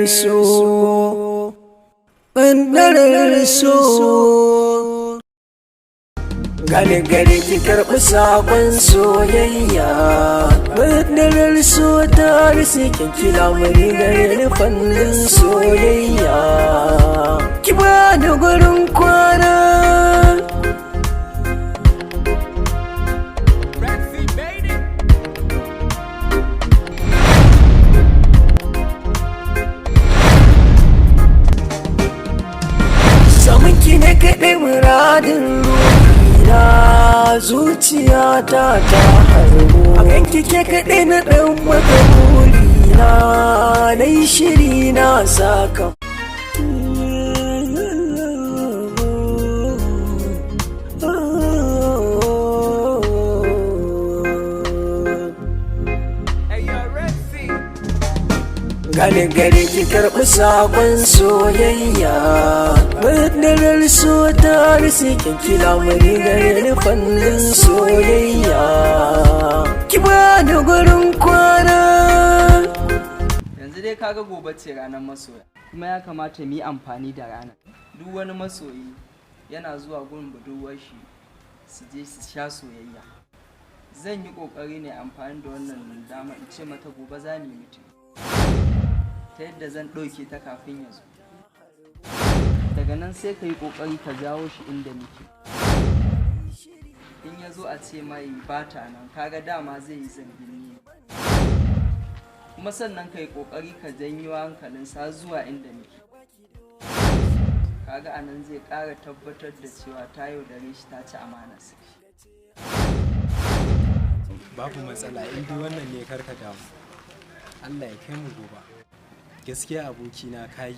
so, ɓandarar so. Gane gari ki karɓi sabon soyayya, ɓandarar so ta risi kyankila mari gari fannin soyayya. Ki ba da gurin kwana. Samunki ne kaɗai muradin ruhina, zuciyata ta harbo. A ganki ke kaɗai na ɗan maka burina, na yi shiri na saka. Gane gari ki karɓi sabon soyayya, ɓandarar so ta risi kyankila mari gari fannin soyayya. Ki ba da gurin kwana. Yanzu dai kaga gobe ce ranar masoya, kuma ya kamata mu yi amfani da ranar. Duk wani masoyi yana zuwa gurin budurwar shi su je su sha soyayya. Zan yi ƙoƙari ne amfani da wannan dama in ce mata gobe za mu yi mutum, ta yadda zan ɗauke ta kafin ya zo. Daga nan sai ka yi ƙoƙari ka jawo shi inda nake. In ya zo a ce mai bata nan, kaga dama zai yi zambini. Kuma sannan ka yi ƙoƙari ka janyo hankalinsa zuwa inda nake. Kaga anan zai ƙara tabbatar da cewa ta yaudare shi ta ci amanarsa. Babu matsala, in dai wannan ne karka damu. Allah ya kai mu gobe. Gaskiya abokina kayi.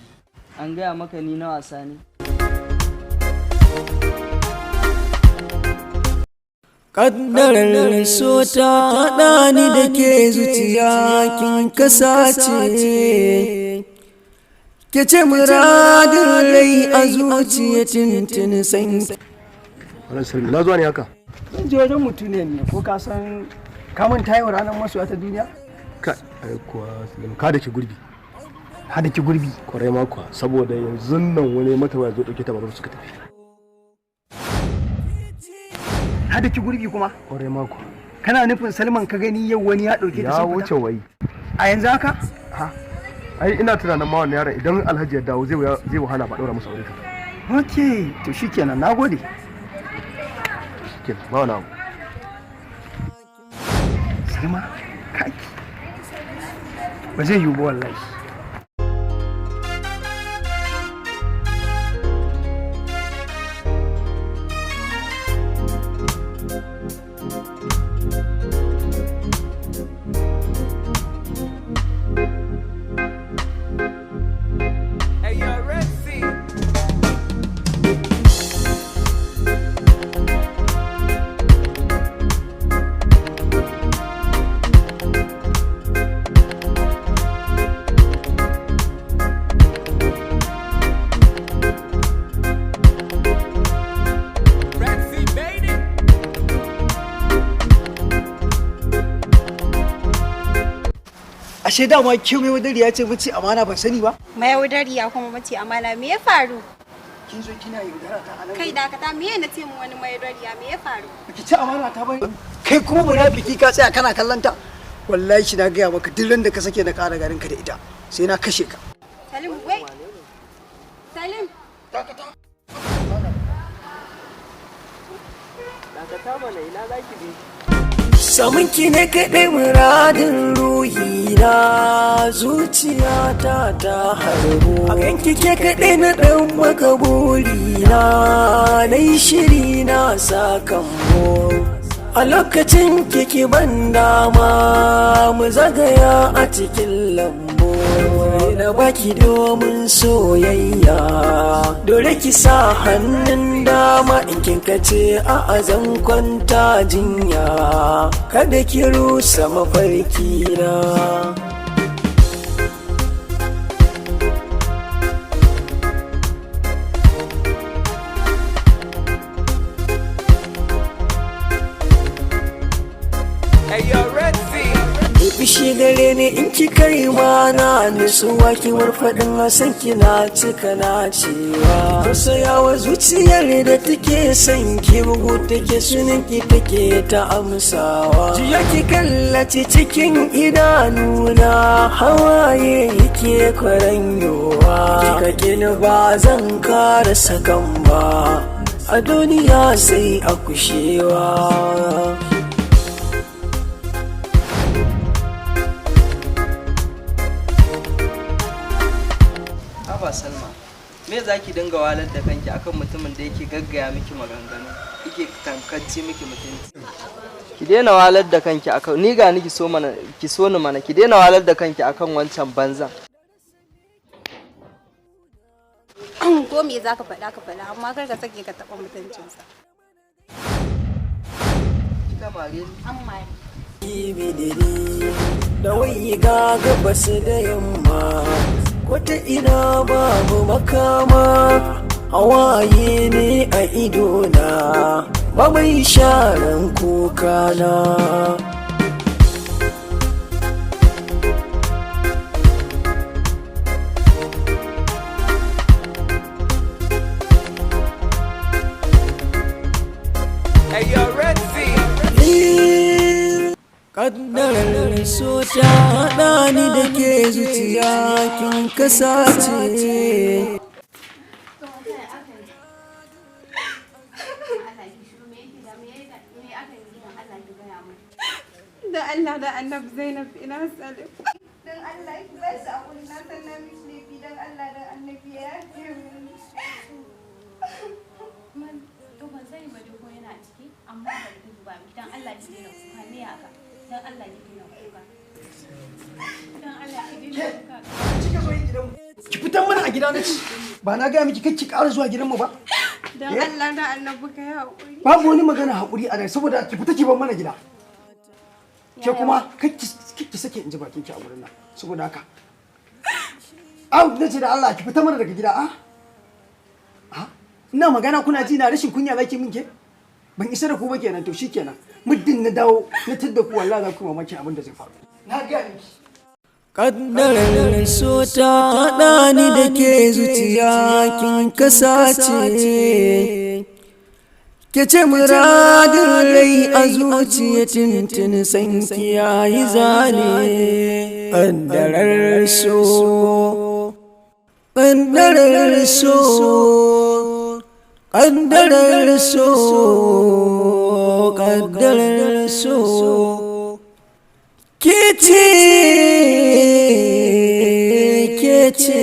An gaya maka ni na wasa ne? Ƙaddarar so ta haɗa ni da ke zuciya kin kasace. Ke ce muradin rai a zuciya tintin san. Na zuwa ne haka? Zan je wajen mutune ne, ko ka san kamun tayi ranar masoya ta duniya? Ka kuwa ka da ki gurbi. Hada ki gurbi. Kwarai ma kuwa, saboda yanzu nan wani mata waya zo dauke ta babar suka tafi. Hada ki gurbi kuma? Kwarai ma kuwa. Kana nufin Salman ka gani yau wani ya dauke ta ya wuce wai. A yanzu haka? Ha. Ai ina tunanin ma wannan yaron idan Alhaji ya dawo zai wahala ba daura musu aure ka. Okay, to shikenan, nagode. Shikenan, ba wani abu. Salma, kaki. Ba zai yiwu ba wallahi. Ashe dama ke mai wadariya ce mace amana ban sani ba? Mai wadariya kuma mace amana, me ya faru? Kin zo kina yaudara ta anan. Kai dakata, me na ce mu wani mai wadariya, me ya faru? Ki ci amana ta bane. Kai kuma munafiki ka tsaya kana kallon ta. Wallahi shi na gaya maka duk ran da ka sake na ƙara garin ka da ita sai na kashe ka. Salim, wai. Salim. Dakata. Dakata mana, ina zaki bi? Samunki ne kaɗai muradin ruhina, zuciyata ta harbo. A ganki ke kaɗai na ɗan maka burina, na yi shiri na sakammo. A lokacin kiki ban dama mu zagaya a cikin lambu, na baki domin soyayya. Dole ki sa hannun dama in kin kace a azan kwanta jinya, kada ki rusa mafarki na. fishi gare ni in ki kai mana nutsuwa ki warfaɗin hasan kina cika na cewa tausayawa zuciyar da take son ki bugu take sunan ki take ta amsawa jiya ki kallaci cikin idanuna hawaye yake kwaranyowa kika kini ba zan kara sakan ba a duniya sai a kushewa. Salma, me za ki dinga walar da kanki akan mutumin da yake gaggaya miki maganganu yake tankacce miki mutunci? Ki daina walar da kanki akan ni ga ni ki so ni mana ki daina walar da kanki akan wancan banzan. Ko me za ka faɗa amma kar ka sake ka taɓa mutuncinsa. Kika mare ni? An mare. Ibidiri da wai ga gabas da yamma wata ina babu makama hawaye ne a idona ba mai sharan kokana. Kaddarar so ta haɗa ni da ke zuciya kin kasace. Da Allah da Annabi Zainab ina Salim. Dan Allah ki ba su akuri na san na miki laifi dan Allah dan Annabi ya yafe mu. Man to ban sani ba ko yana ciki amma ban duba miki dan Allah ki dena kuka ne haka. Dan Allah ki dena kuka. Dan Allah ki dena kuka. Kika zo yin gidanmu. Ki fitan mana a gida na ci. Ba na gaya miki kake ƙara zuwa gidanmu ba. Dan Allah da Annabi ka yi haƙuri. Babu wani magana haƙuri a nan saboda ki fita ki bar mana gida. Ke kuma kake sake in ji bakin ki a wurin nan saboda haka. Au nace da Allah ki fita mana daga gida a? Ina magana kuna ji na rashin kunya zaki min ke? Ban isa da ku ba kenan to shikenan. Muddin na dawo na tadda ku wallahi za ku mamaki abin da zai faru. Na ga miki. Kaddarar so ta haɗa ni da ke zuciya kin kasace. Ke ce muradin rai a zuciya tintin san kiyayi zane. Kaddarar so, kaddarar so, kaddarar so, kaddarar so. Kece, kece,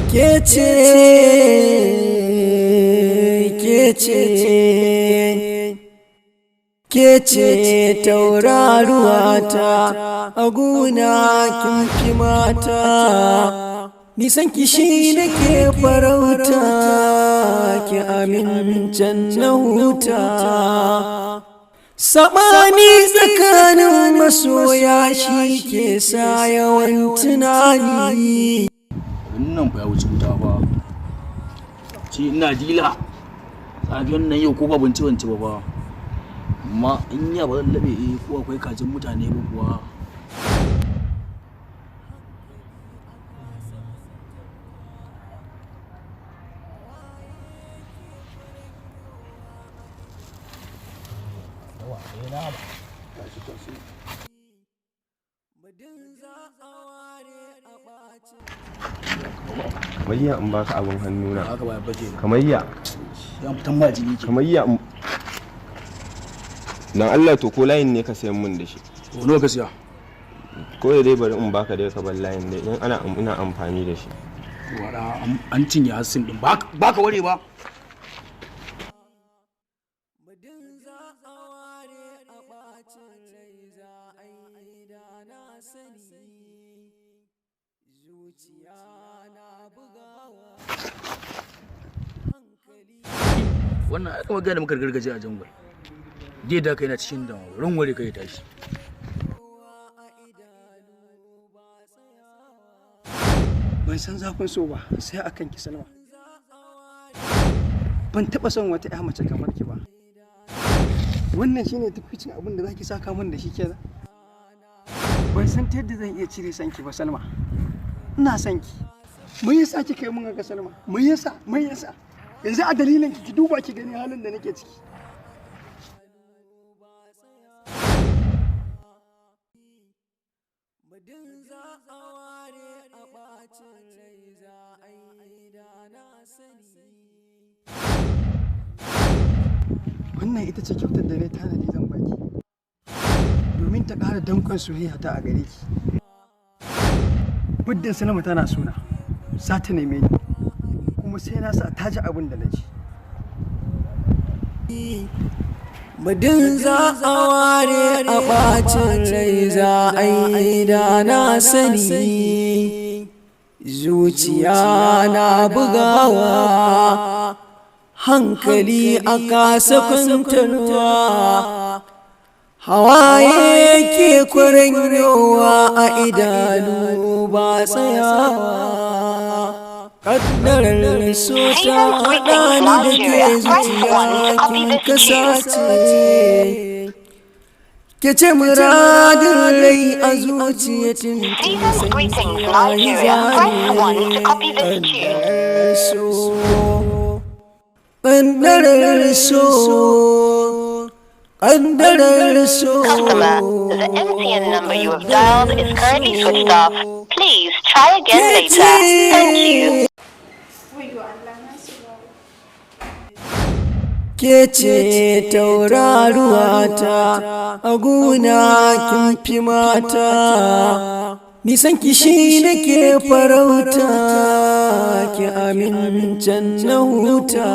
kece, kece, kece tauraruwata a guna kin fi mata. Nisan kishi nake farauta ki amincen na huta. Saɓani tsakanin masoya shi ke sa yawan tunani. Wannan fa ya wuce wuta ba. Ci ina dila. Safiyan nan yau ko ba binci ba ba. Amma in ya ba zan labe ko akwai kajin mutane ba kuwa. Kamayya in baka abin hannuna. Haka ba baje. Kamayya. Ya mutan ba jini ke. Kamayya. Dan Allah to ko layin ne ka sayan min da shi. To nawa ka siya? Ko da dai bari in baka dai ka bar layin dai in ina amfani da shi. Wada an cinye hassin din baka ware ba. Wannan aka magana muka gargaje a jangwal. Dai da kai na cikin da ran ware kai tashi. Ban san zafin so ba sai akan ki Salma. Ban taba son wata ƴa mace kamar ki ba. wannan shine takwicin abin da zaki saka min da shi kenan. Ban san ta yadda zan iya cire sanki ba Salma. Ina sanki. Me yasa kika yi min haka Salma? Me yasa? Yanzu a dalilin ki duba ki gani halin da nake ciki. Wannan ita ce kyautar da na tanadi zan baki domin ta ƙara danƙon soyayya ta a gare ki. Muddin Salma tana suna za ta neme ni kuma sai na sa ta ji abin da na ji. Muddin za a ware a ɓacin rai za a yi da na sani, zuciya na bugawa, hankali a kasa kwantarwa, hawaye ke kwaranyowa a idanu ba tsayawa. Kaddarar so ta haɗa ni da ke zuciya kin kasace, ke ce muradin rai a zuciya tun sai yi zane. Kaddarar so, kaddarar so. Customer, the MTN number you have dialed is currently switched off. Please try again later. Thank you. Ke ce tauraruwata a gona kin fi mata, nisan kishi nake farauta ki amincin na huta.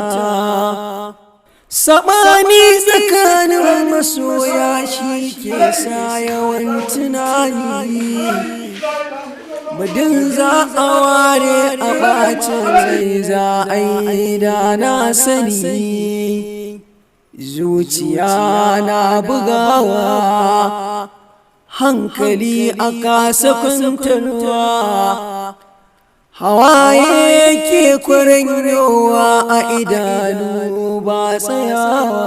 Saɓani tsakanin masoya shi ke sa yawan tunani, muddin za a ware a ɓacin rai za a yi da na sani, zuciya na bugawa, hankali a kasa kwantarwa, hawaye ke kwaranyowa a idanu ba tsayawa.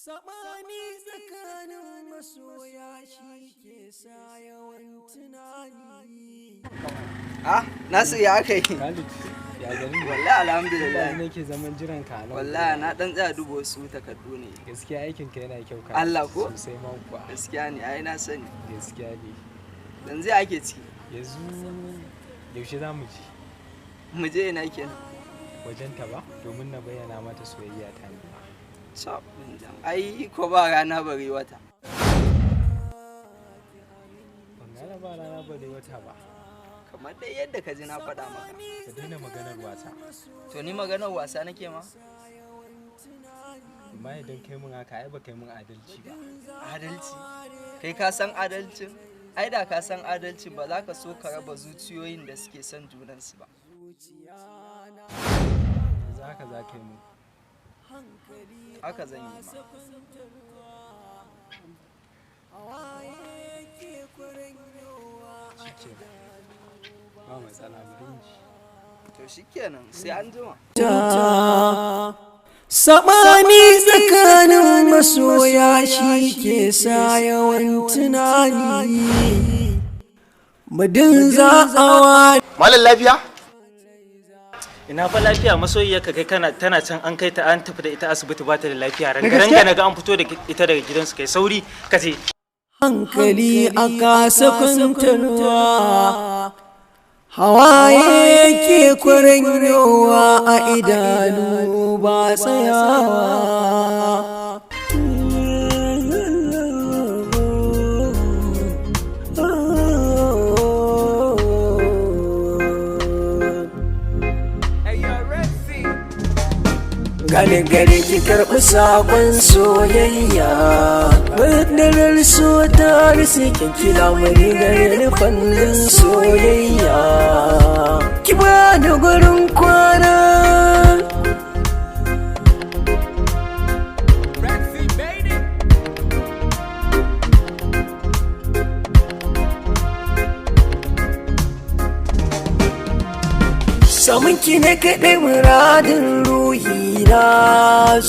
Saɓani tsakanin masoya shi ke sa yawan tunani. Nasu ya aka yi? Khalid, ya gari? Wallahi alhamdulillah. Yanzu nake zaman jiran ka nan. Wallahi na dan tsaya duba wasu takardu ne. Gaskiya aikin ka yana kyau ka. Allah ko? Sosai ma kuwa. Gaskiya ne, ai na sani. Gaskiya ne. Yanzu ake ciki. Yanzu yaushe za mu je? Mu je ina kenan. Wajen ta ba domin na bayyana mata soyayya ta ne. Ai ko ba rana bari wata. Ban gane ba rana bari wata ba. Kamar dai yadda ka ji na faɗa maka. Ka daina maganar wasa. To ni maganar wasa nake ma? Amma idan kai mun haka ai ba kai mun adalci ba. Adalci? Kai ka san adalcin? Ai da ka san adalcin ba za ka so ka raba zuciyoyin da suke son junansu ba. Yanzu haka za ka yi mu. Haka zan yi ma. Ba matsala mu dinji. To shikenan sai an jima. Saɓani tsakanin masoya shi ke sa yawan tunani, muddin za a ware. Malam lafiya? Ina fa lafiya masoyiyarka kai tana can an kai ta an tafi da ita asibiti ba ta da lafiya ranga naga an fito da ita daga gidansu kai sauri ka ce hankali a kasa kwantarwa, hawaye ke kwaranyowa a idanu ba tsayawa. Gane gare ki karɓi sakon soyayya, madarar so ta risi kyankila mani gare fannin soyayya. Ki ba da gurin kwana, samun ki ne kaɗai muradin ruhina,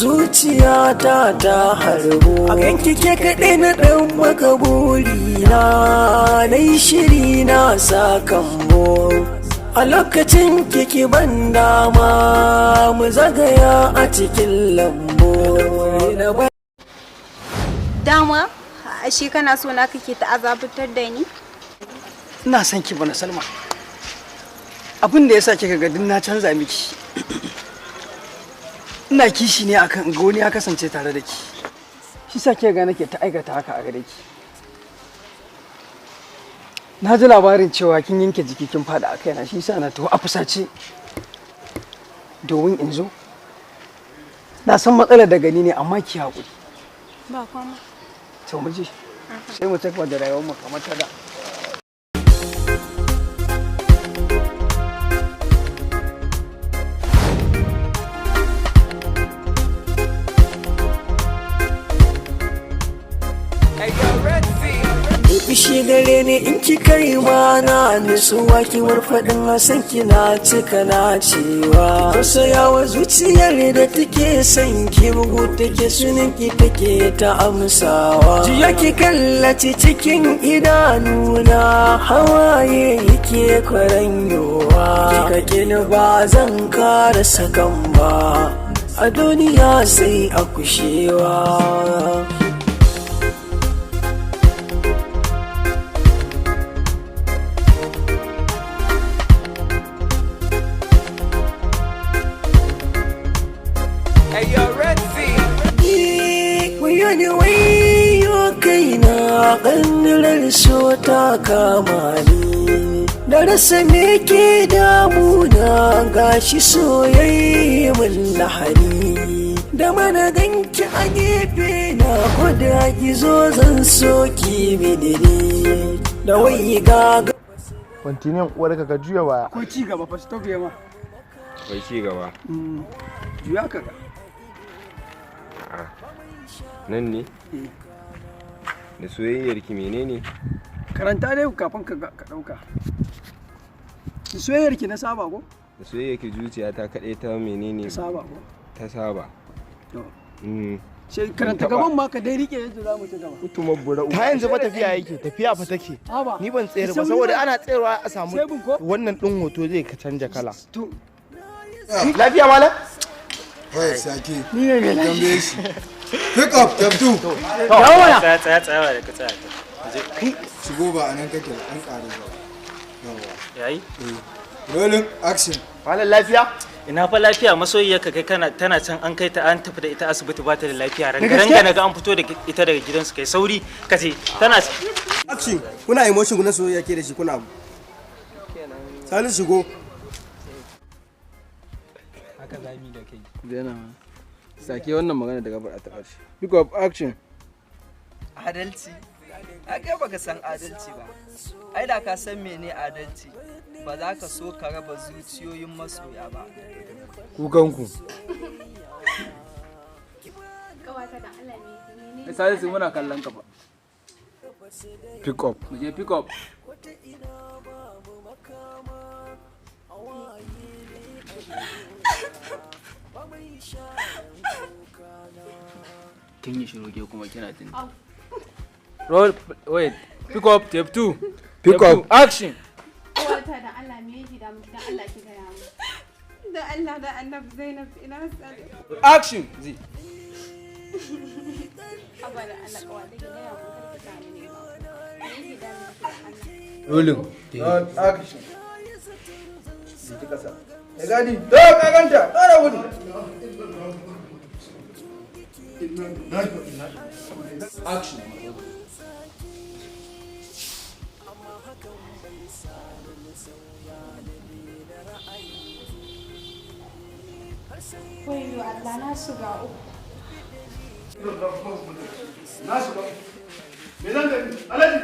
zuciyata ta harbo a ganki ke kaɗai na ɗan maka burina, na yi shiri na sakambo a lokacin kiki ban dama mu zagaya a cikin lambu. Dama ashe kana so na kake ta azabtar da ni? Ina son ki bana Salma. Abin da yasa kika ga din na canza miki. Ina kishi ne akan ga wani ya kasance tare da ki. Shi sa kika ga nake ta aikata haka a gare ki. Na ji labarin cewa kin yanke jiki kin fada a kaina, shi sa na taho a fusace domin in zo. Na san matsalar da gani ne amma ki haƙuri. Ba kuma. To mu je. Sai mu tafi da rayuwar mu kamar ta da. Bishi gare ni in ki kai mana nisuwa ki warfaɗin hasan kina cika na cewa tausayawa zuciyar da take son ki bugu take sunan ki take ta amsawa jiya ki kallaci cikin idanuna hawaye yake kwaranyowa kika kini ba zan kara sakan ba a duniya sai a kushewa. Ƙandarar so ta kama ni da rasa me ke damuna gashi soyayya mun lahani da mana ganki a gefe na koda gizo zan soki bidiri da wai gaga kwantiniyan uwarka ka juya baya Ko ci gaba fa stop ya ma. Wai ci gaba. Juya ka ga. Nan ne? Da soyayyar ki menene? Karanta dai kafin ka dauka. Da soyayyar ki na saba ko? Da soyayyar ki zuciya ta kaɗai ta menene? Ta saba ko? Ta saba. To. Sai karanta gaban ma ka dai rike yadda za mu ci gaba. Utuma bura ta yanzu ba tafiya fa take ni ban tsere ba saboda ana tsayawa a samu wannan din hoto zai ka canja kala to lafiya malam wai saki ni ne mai tambaye shi pick up tabtu tsaya da ka tsaya kai shigo ba anan kake an ƙare ba yawa yayi rolling action malam lafiya ina fa lafiya masoyiyar ka kai tana can an kai ta an tafi da ita asibiti ba ta da lafiya ranga naga an fito da ita daga gidansu kai sauri kace tana action kuna emotion kuna soyayya ke da shi kuna abu Salisu shigo haka zami da kai dena sake wannan magana daga bar ta ƙarshe pick up action adalci a kai baka san adalci ba ai da ka san mene adalci ba za ka so ka raba zuciyoyin masoya ba kukanku Salisu muna kallon ka ba pick up mu je pick up kin yi shiru ke kuma kina tuni roll wait pick up tape 2 pick up action wata da Allah me yake da dan Allah ki ga mu da Allah da Annabi Zainab ina sai action zi abada Allah kawai da ga mu karki ta ne me yake da Allah rolling action zi kasa ya gadi to ka ganta tsara gudu action wayo Allah na shiga uku na shiga me zan gani alaji